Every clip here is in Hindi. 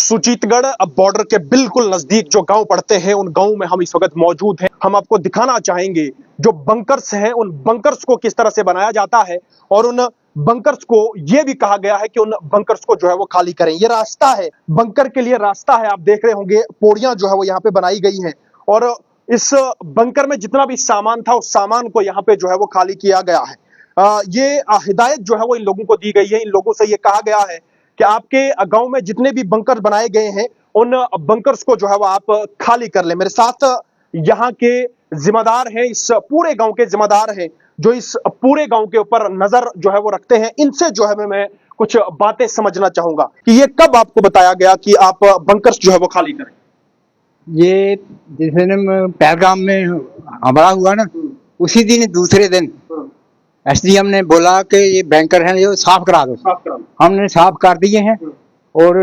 सुजीतगढ़ बॉर्डर के बिल्कुल नजदीक जो गांव पड़ते हैं उन गांव में हम इस वक्त मौजूद हैं। हम आपको दिखाना चाहेंगे जो बंकर्स हैं उन बंकर्स को किस तरह से बनाया जाता है और उन बंकर्स को यह भी कहा गया है कि उन बंकर्स को जो है वो खाली करें। ये रास्ता है, बंकर के लिए रास्ता है। आप देख रहे होंगे पौड़ियां जो है वो यहाँ पे बनाई गई हैं और इस बंकर में जितना भी सामान था उस सामान को यहाँ पे जो है वो खाली किया गया है। ये हिदायत जो है वो इन लोगों को दी गई है। इन लोगों से ये कहा गया है कि आपके गांव में जितने भी बंकर बनाए गए हैं उन बंकर्स को जो है वो आप खाली कर लें। मेरे साथ यहाँ के जिम्मेदार हैं, इस पूरे गांव के जिम्मेदार हैं जो इस पूरे गांव के ऊपर नजर जो है वो रखते हैं। इनसे जो है मैं कुछ बातें समझना चाहूंगा कि ये कब आपको बताया गया कि आप बंकर्स जो है वो खाली करें। ये जिस दिन पहलगाम में हमला हुआ ना, उसी दिन दूसरे दिन एसडीएम ने बोला कि ये बैंकर हैं जो साफ करा दो। हमने साफ कर दिए हैं और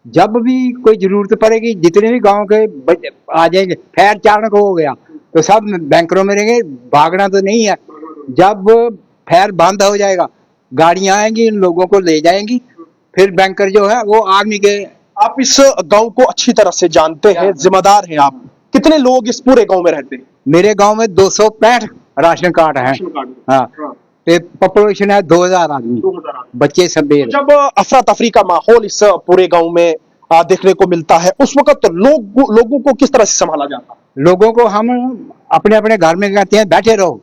जब भी कोई जरूरत पड़ेगी जितने भी गांव के आ जाएंगे। खैर अचानक हो गया तो सब बैंकरों में रहेंगे, भागना तो नहीं है। जब खैर बंद हो जाएगा गाड़ियां आएंगी, इन लोगों को ले जाएंगी। फिर बैंकर जो है वो आर्मी के। आप इस गांव को अच्छी तरह से जानते हैं, जिम्मेदार हैं आप। कितने लोग इस पूरे गांव में रहते हैं? मेरे गांव में 265 राशन कार्ड है। हाँ, पॉपुलेशन है 2000 आदमी, बच्चे सब। जब अफरा तफरी का माहौल इस पूरे गांव में देखने को मिलता है उस वक्त लोगों को किस तरह से संभाला जाता है? लोगों को हम अपने अपने घर में कहते हैं बैठे रहो।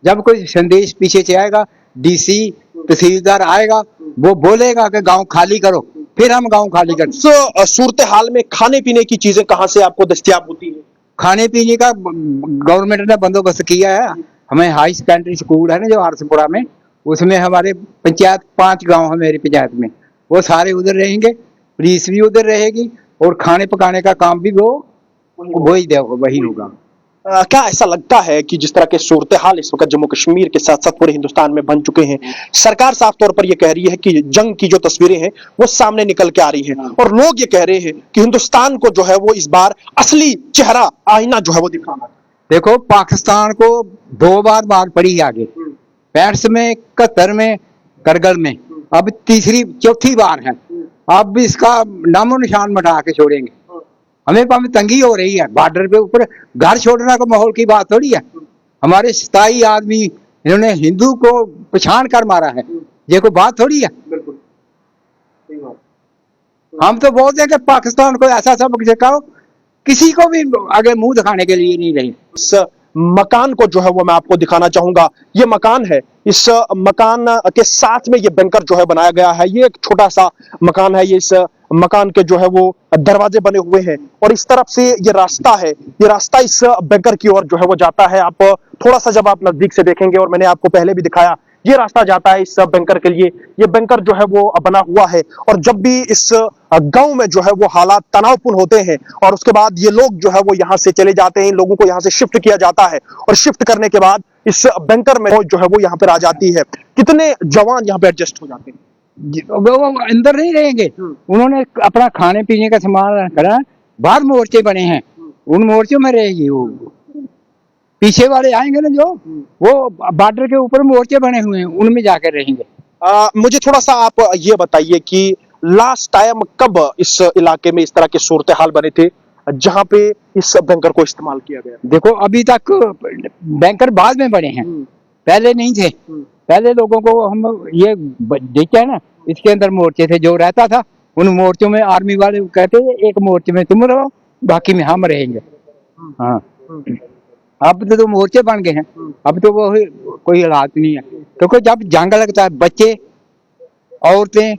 जब कोई संदेश पीछे से आएगा, डीसी तहसीलदार आएगा, वो बोलेगा कि गांव खाली करो, फिर हम गांव खाली कर। सूरत हाल में खाने पीने की चीजें कहां से आपको दस्तयाब होती है? खाने पीने का गवर्नमेंट ने बंदोबस्त किया है। हमें हाई सेकेंडरी स्कूल है ना जो हरसपुरा में, उसमें हमारे पंचायत 5 गांव है मेरी पंचायत में, वो सारे उधर रहेंगे, पुलिस भी उधर रहेगी और खाने पकाने का काम भी वही होगा। क्या ऐसा लगता है कि जिस तरह के सूरत हाल इस वक्त जम्मू कश्मीर के साथ साथ पूरे हिंदुस्तान में बन चुके हैं, सरकार साफ तौर पर यह कह रही है कि जंग की जो तस्वीरें हैं वो सामने निकल के आ रही हैं और लोग ये कह रहे हैं कि हिंदुस्तान को जो है वो इस बार असली चेहरा, आईना जो है वो दिखाना है। देखो, पाकिस्तान को 2 बार मार पड़ी आगे, 65 में, 71 में, करगिल में, अब चौथी बार है। अब इसका नामो निशान मिटा के छोड़ेंगे। हमें तंगी हो रही है बॉर्डर पे, ऊपर घर छोड़ना का माहौल की बात थोड़ी है। हमारे 27 आदमी इन्होंने हिंदू को पछाण कर मारा है, ये कोई बात थोड़ी है। हम तो बोलते हैं कि पाकिस्तान को ऐसा सबक सिखाओ, किसी को भी आगे मुंह दिखाने के लिए नहीं रही। इस मकान को जो है वो मैं आपको दिखाना चाहूंगा। ये मकान है, इस मकान के साथ में ये बैंकर जो है बनाया गया है। ये एक छोटा सा मकान है। ये इस मकान के जो है वो दरवाजे बने हुए हैं और इस तरफ से ये रास्ता है, ये रास्ता इस बैंकर की ओर जो है वो जाता है। आप थोड़ा सा जब आप नजदीक से देखेंगे, और मैंने आपको पहले भी दिखाया, ये रास्ता जाता है इस बैंकर के लिए। ये बैंकर जो है वो बना हुआ है और जब भी इस गांव में जो है वो हालात तनावपूर्ण होते हैं और उसके बाद ये लोग जो है वो यहाँ से चले जाते हैं, इन लोगों को यहाँ से शिफ्ट किया जाता है और शिफ्ट करने के बाद इस बैंकर में जो है वो यहाँ पर आ जाती है। कितने जवान यहाँ पे एडजस्ट हो जाते हैं? वो अंदर नहीं रहेंगे, उन्होंने अपना खाने पीने का सामान करा, बाहर मोर्चे बने हैं, उन मोर्चों में रहेगी। वो पीछे वाले आएंगे ना जो, वो बॉर्डर के ऊपर मोर्चे बने हुए हैं, उनमें जाकर रहेंगे। मुझे थोड़ा सा आप ये बताइए कि लास्ट टाइम कब इस इलाके में इस तरह के सूरत हाल बने थे जहां पे इस बैंकर को इस्तेमाल किया गया? देखो, अभी तक बैंकर बाद में बने हैं, पहले नहीं थे। पहले लोगों को हम ये देखते हैं ना, इसके अंदर मोर्चे थे, जो रहता था उन मोर्चों में आर्मी वाले कहते हैं एक मोर्चे में तुम रहो, बाकी में हम रहेंगे। हाँ, अब तो मोर्चे बन गए हैं, अब तो वो कोई हालात नहीं है। क्योंकि जब जंग लगता है, बच्चे, औरतें,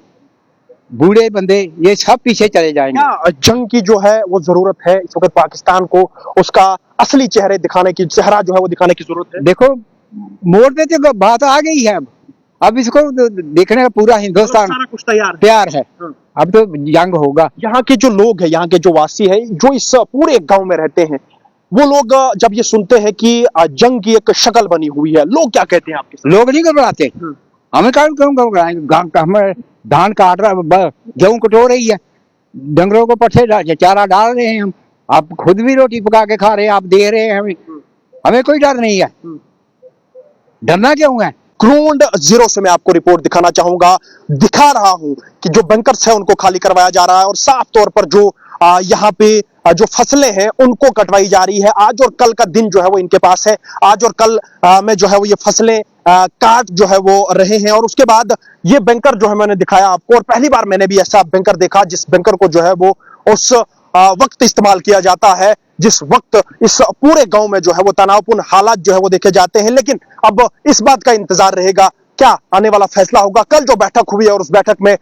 बूढ़े बंदे, ये सब पीछे चले जाएंगे। जंग की जो है वो जरूरत है इस वक्त पाकिस्तान को, उसका असली चेहरा जो है वो दिखाने की जरूरत है। देखो, मोड़ पे तो बात आ गई है, अब इसको देखने का पूरा हिंदुस्तान सारा कुछ तैयार है। अब तो जंग होगा। यहाँ के जो लोग हैं, यहाँ के जो वासी है, जो इस पूरे गांव में रहते हैं, वो लोग जब ये सुनते हैं कि जंग की एक शक्ल बनी हुई है, लोग क्या कहते हैं आपके साथ? लोग नहीं घबराते। हमें घबराएंगे? हमें धान काट रहा, गेहूं कटो रही है, डंगरों को पट्टे चारा डाल रहे हैं हम, आप खुद भी रोटी पका के खा रहे हैं, आप दे रहे हैं हमें कोई डर नहीं है। डरना क्यों है? ग्राउंड जीरो से मैं आपको रिपोर्ट दिखाना चाहूंगा, दिखा रहा हूं कि जो बंकर्स है उनको खाली करवाया जा रहा है और साफ तौर पर जो यहाँ पे जो फसलें हैं उनको कटवाई जा रही है। आज और कल का दिन जो है वो इनके पास है, आज और कल में जो है वो ये फसलें काट जो है वो रहे हैं और उसके बाद ये बैंकर जो है मैंने दिखाया आपको, और पहली बार मैंने भी ऐसा बैंकर देखा जिस बैंकर को जो है वो उस वक्त इस्तेमाल किया जाता है जिस वक्त इस पूरे गांव में जो है वो तनावपूर्ण हालात जो है वो देखे जाते हैं। लेकिन अब इस बात का इंतजार रहेगा, क्या आने वाला फैसला होगा। कल जो बैठक हुई है और उस बैठक में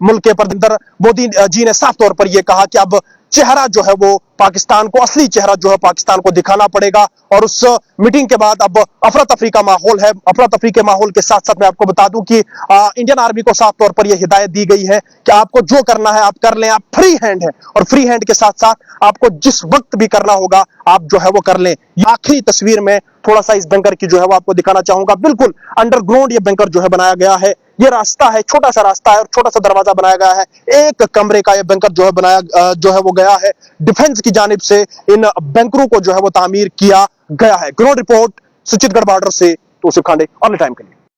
मुल्क के प्रधानमंत्री मोदी जी ने साफ तौर पर यह कहा कि अब चेहरा जो है वो पाकिस्तान को, असली चेहरा जो है पाकिस्तान को दिखाना पड़ेगा। और उस मीटिंग के बाद अब अफरा तफरी का माहौल है। अफरा तफरी के माहौल के साथ साथ मैं आपको बता दूं कि इंडियन आर्मी को साफ तौर पर यह हिदायत दी गई है कि आपको जो करना है आप कर लें, आप फ्री हैंड है और फ्री हैंड के साथ साथ आपको जिस वक्त भी करना होगा आप जो है वो कर लें। आखिरी तस्वीर में थोड़ा सा इस बैंकर की जो है वो आपको दिखाना चाहूंगा। बिल्कुल अंडरग्राउंड ये बैंकर जो है बनाया गया है। ये रास्ता है, छोटा सा रास्ता है और छोटा सा दरवाजा बनाया गया है। एक कमरे का ये बैंकर जो है बनाया जो है वो गया है। डिफेंस की जानिब से इन बैंकरों को जो है वो तामीर किया गया है। ग्राउंड रिपोर्ट सुचितगढ़ बॉर्डर से तौसीफ खांडे, ऑनलाइन टाइम के लिए।